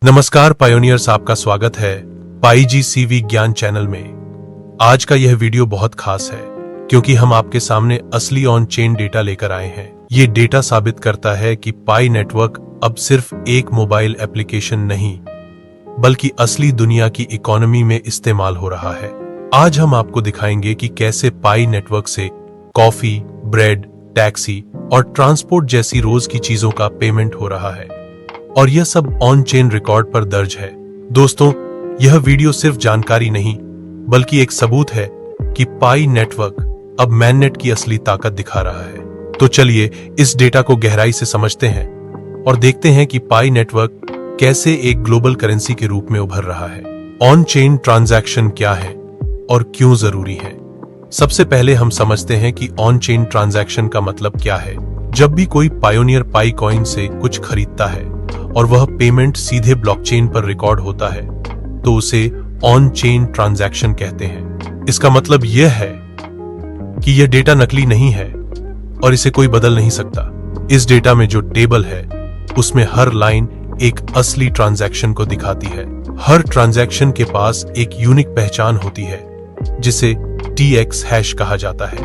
नमस्कार पायोनियर्स, आपका स्वागत है पाईजीसीवी ज्ञान चैनल में। आज का यह वीडियो बहुत खास है क्योंकि हम आपके सामने असली ऑन चेन डेटा लेकर आए हैं। ये डेटा साबित करता है कि पाई नेटवर्क अब सिर्फ एक मोबाइल एप्लीकेशन नहीं बल्कि असली दुनिया की इकोनॉमी में इस्तेमाल हो रहा है। आज हम आपको दिखाएंगे कि कैसे पाई नेटवर्क से कॉफी, ब्रेड, टैक्सी और ट्रांसपोर्ट जैसी रोज की चीजों का पेमेंट हो रहा है, और यह सब ऑन चेन रिकॉर्ड पर दर्ज है। दोस्तों, यह वीडियो सिर्फ जानकारी नहीं बल्कि एक सबूत है कि पाई नेटवर्क अब मैननेट की असली ताकत दिखा रहा है। तो चलिए इस डेटा को गहराई से समझते हैं और देखते हैं कि पाई नेटवर्क कैसे एक ग्लोबल करेंसी के रूप में उभर रहा है। ऑन चेन ट्रांजैक्शन क्या है और क्यों जरूरी है? सबसे पहले हम समझते हैं कि ऑन चेन ट्रांजैक्शन का मतलब क्या है। जब भी कोई पायोनियर पाई कॉइन से कुछ खरीदता है और वह पेमेंट सीधे ब्लॉकचेन पर रिकॉर्ड होता है तो उसे ऑन चेन ट्रांजैक्शन कहते हैं। इसका मतलब यह है कि यह डेटा नकली नहीं है और इसे कोई बदल नहीं सकता। इस डेटा में जो टेबल है उसमें हर लाइन एक असली ट्रांजैक्शन को दिखाती है। हर ट्रांजैक्शन के पास एक यूनिक पहचान होती है जिसे TX हैश कहा जाता है।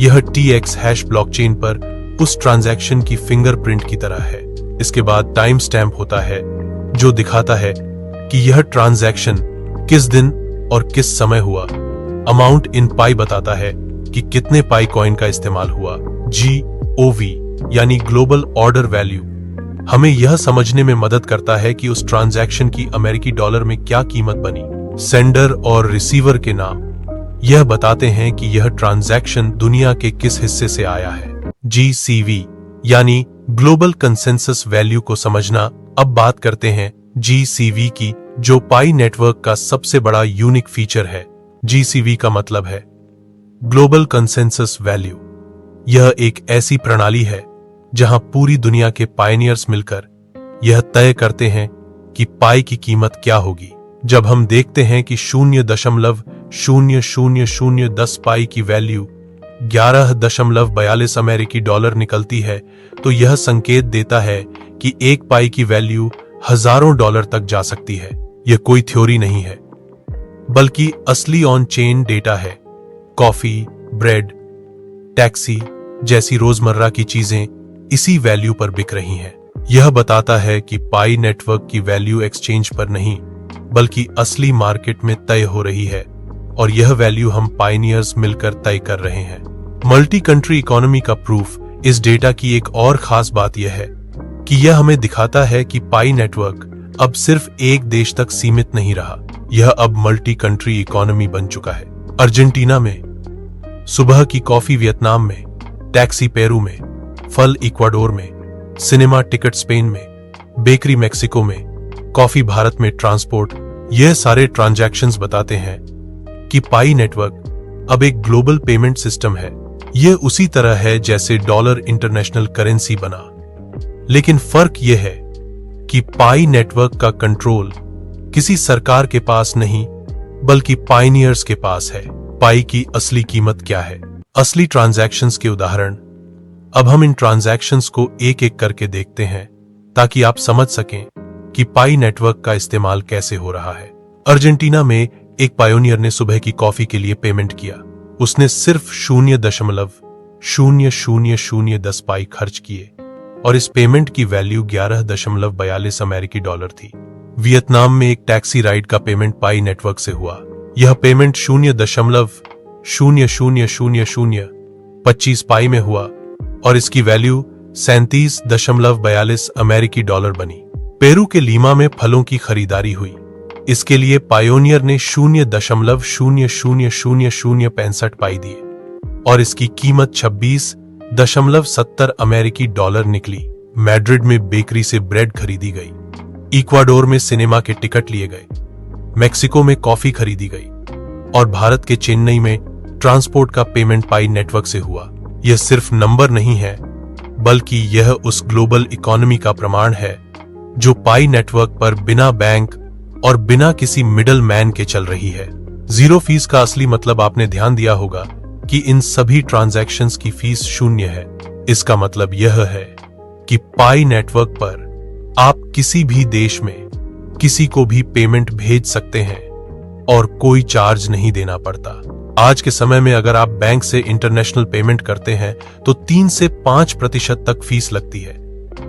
यह TX हैश ब्लॉकचेन पर उस ट्रांजैक्शन की फिंगरप्रिंट की तरह है। इसके बाद टाइम स्टैम्प होता है जो दिखाता है कि यह ट्रांजैक्शन किस दिन और किस समय हुआ। अमाउंट इन पाई बताता है कि कितने पाई कॉइन का इस्तेमाल हुआ। GOV यानी ग्लोबल ऑर्डर वैल्यू हमें यह समझने में मदद करता है कि उस ट्रांजैक्शन की अमेरिकी डॉलर में क्या कीमत बनी। सेंडर और रिसीवर के नाम यह बताते हैं कि यह ट्रांजैक्शन दुनिया के किस हिस्से से आया है। GCV यानी ग्लोबल कंसेंसस वैल्यू को समझना। अब बात करते हैं GCV की, जो पाई नेटवर्क का सबसे बड़ा यूनिक फीचर है। GCV का मतलब है ग्लोबल कंसेंसस वैल्यू। यह एक ऐसी प्रणाली है जहां पूरी दुनिया के पायनियर्स मिलकर यह तय करते हैं कि पाई की कीमत क्या होगी। जब हम देखते हैं कि 0.000010 पाई की वैल्यू 11.42 अमेरिकी डॉलर निकलती है तो यह संकेत देता है कि एक पाई की वैल्यू हजारों डॉलर तक जा सकती है। यह कोई थ्योरी नहीं है बल्कि असली ऑन चेन डेटा है। कॉफी, ब्रेड, टैक्सी जैसी रोजमर्रा की चीजें इसी वैल्यू पर बिक रही हैं। यह बताता है कि पाई नेटवर्क की वैल्यू एक्सचेंज पर नहीं बल्कि असली मार्केट में तय हो रही है, और यह वैल्यू हम पायनियर्स मिलकर तय कर रहे हैं। मल्टी कंट्री इकोनॉमी का प्रूफ इस डेटा की एक और खास बात यह है कि यह हमें दिखाता है कि पाई नेटवर्क अब सिर्फ एक देश तक सीमित नहीं रहा, यह अब मल्टी कंट्री इकोनॉमी बन चुका है। अर्जेंटीना में, सुबह की कॉफी वियतनाम में, टैक्सी पेरू में, फल इक्वाडोर में, सिनेमा टिकट स्पेन में, बेकरी मेक्सिको में, कॉफी भारत में, ट्रांसपोर्ट, यह सारे ट्रांजैक्शंस बताते हैं कि पाई नेटवर्क अब एक ग्लोबल पेमेंट सिस्टम है। यह उसी तरह है जैसे डॉलर इंटरनेशनल करेंसी बना, लेकिन फर्क यह है कि पाई नेटवर्क का कंट्रोल किसी सरकार के पास नहीं बल्कि पायनियर्स के पास है। पाई की असली कीमत क्या है? असली ट्रांजैक्शंस के उदाहरण। अब हम इन ट्रांजैक्शंस को एक एक करके देखते हैं ताकि आप समझ सकें कि पाई नेटवर्क का इस्तेमाल कैसे हो रहा है। अर्जेंटीना में एक पायोनियर ने सुबह की कॉफी के लिए पेमेंट किया। उसने सिर्फ 0.000010 पाई खर्च किए और इस पेमेंट की वैल्यू 11.42 अमेरिकी डॉलर थी। वियतनाम में एक टैक्सी राइड का पेमेंट पाई नेटवर्क से हुआ। यह पेमेंट 0.000025 पाई में हुआ और इसकी वैल्यू 37.42 अमेरिकी डॉलर बनी। पेरू के लीमा में फलों की खरीदारी हुई। इसके लिए पायोनियर ने 0.000065 पाई दिए और इसकी कीमत 26.70 अमेरिकी डॉलर निकली। मैड्रिड में बेकरी से ब्रेड खरीदी गई। इक्वाडोर में सिनेमा के टिकट लिए गए। मेक्सिको में कॉफी खरीदी गई और भारत के चेन्नई में ट्रांसपोर्ट का पेमेंट पाई नेटवर्क से हुआ। यह सिर्फ नंबर नहीं है बल्कि यह उस ग्लोबल इकोनॉमी का प्रमाण है जो पाई नेटवर्क पर बिना बैंक और बिना किसी मिडल मैन के चल रही है। जीरो फीस का असली मतलब आपने ध्यान दिया होगा कि इन सभी ट्रांजैक्शंस की फीस 0 है। इसका मतलब यह है कि पाई नेटवर्क पर आप किसी भी देश में किसी को भी पेमेंट भेज सकते हैं और कोई चार्ज नहीं देना पड़ता। आज के समय में अगर आप बैंक से इंटरनेशनल पेमेंट करते हैं तो 3 से 5% तक फीस लगती है,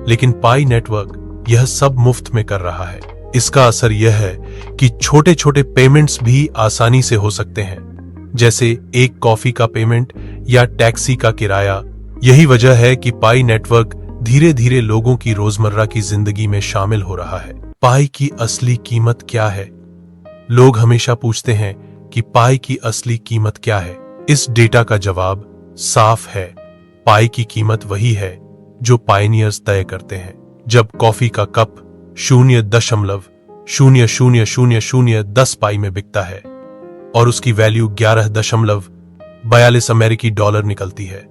लेकिन पाई नेटवर्क यह सब मुफ्त में कर रहा है। इसका असर यह है कि छोटे छोटे पेमेंट्स भी आसानी से हो सकते हैं, जैसे एक कॉफी का पेमेंट या टैक्सी का किराया। यही वजह है कि पाई नेटवर्क धीरे धीरे लोगों की रोजमर्रा की जिंदगी में शामिल हो रहा है। पाई की असली कीमत क्या है? लोग हमेशा पूछते हैं कि पाई की असली कीमत क्या है। इस डेटा का जवाब साफ है। पाई की कीमत वही है जो पायनियर्स तय करते हैं। जब कॉफी का कप 0.000010 पाई में बिकता है और उसकी वैल्यू 11.42 अमेरिकी डॉलर निकलती है,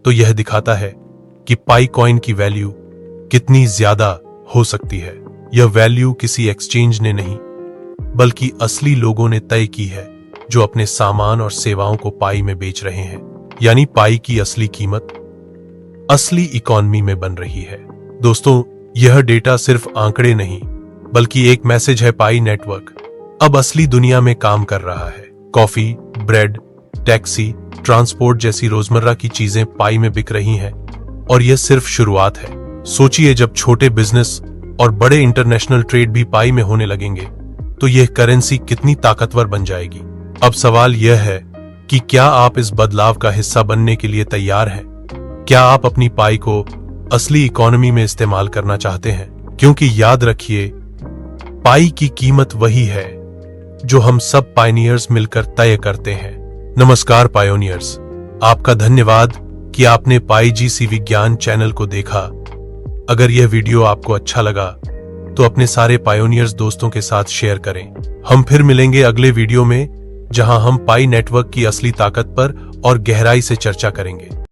तो यह दिखाता है कि पाई कॉइन की वैल्यू कितनी ज्यादा हो सकती है। यह वैल्यू किसी एक्सचेंज ने नहीं, बल्कि असली लोगों ने तय की है जो अपने सामान और सेवाओं को पाई में बेच रहे हैं। यानी पाई की असली कीमत असली इकोनॉमी में बन रही है। दोस्तों, यह डेटा सिर्फ आंकड़े नहीं, बल्कि एक मैसेज है। पाई नेटवर्क अब असली दुनिया में काम कर रहा है। कॉफी, ब्रेड, टैक्सी, ट्रांसपोर्ट जैसी रोजमर्रा की चीजें पाई में बिक रही हैं, और यह सिर्फ शुरुआत है। सोचिए, जब छोटे बिजनेस और बड़े इंटरनेशनल ट्रेड भी पाई में होने लगेंगे तो यह करेंसी कितनी ताकतवर बन जाएगी। अब सवाल यह है कि क्या आप इस बदलाव का हिस्सा बनने के लिए तैयार हैं? क्या आप अपनी पाई को असली इकोनॉमी में इस्तेमाल करना चाहते हैं? क्योंकि याद रखिए, पाई की कीमत वही है जो हम सब पायनियर्स मिलकर तय करते हैं। नमस्कार पायोनियर्स, आपका धन्यवाद कि आपने पाई जी विज्ञान चैनल को देखा। अगर यह वीडियो आपको अच्छा लगा तो अपने सारे पायोनियर्स दोस्तों के साथ शेयर करें। हम फिर मिलेंगे अगले वीडियो में, जहां हम पाई नेटवर्क की असली ताकत पर और गहराई से चर्चा करेंगे।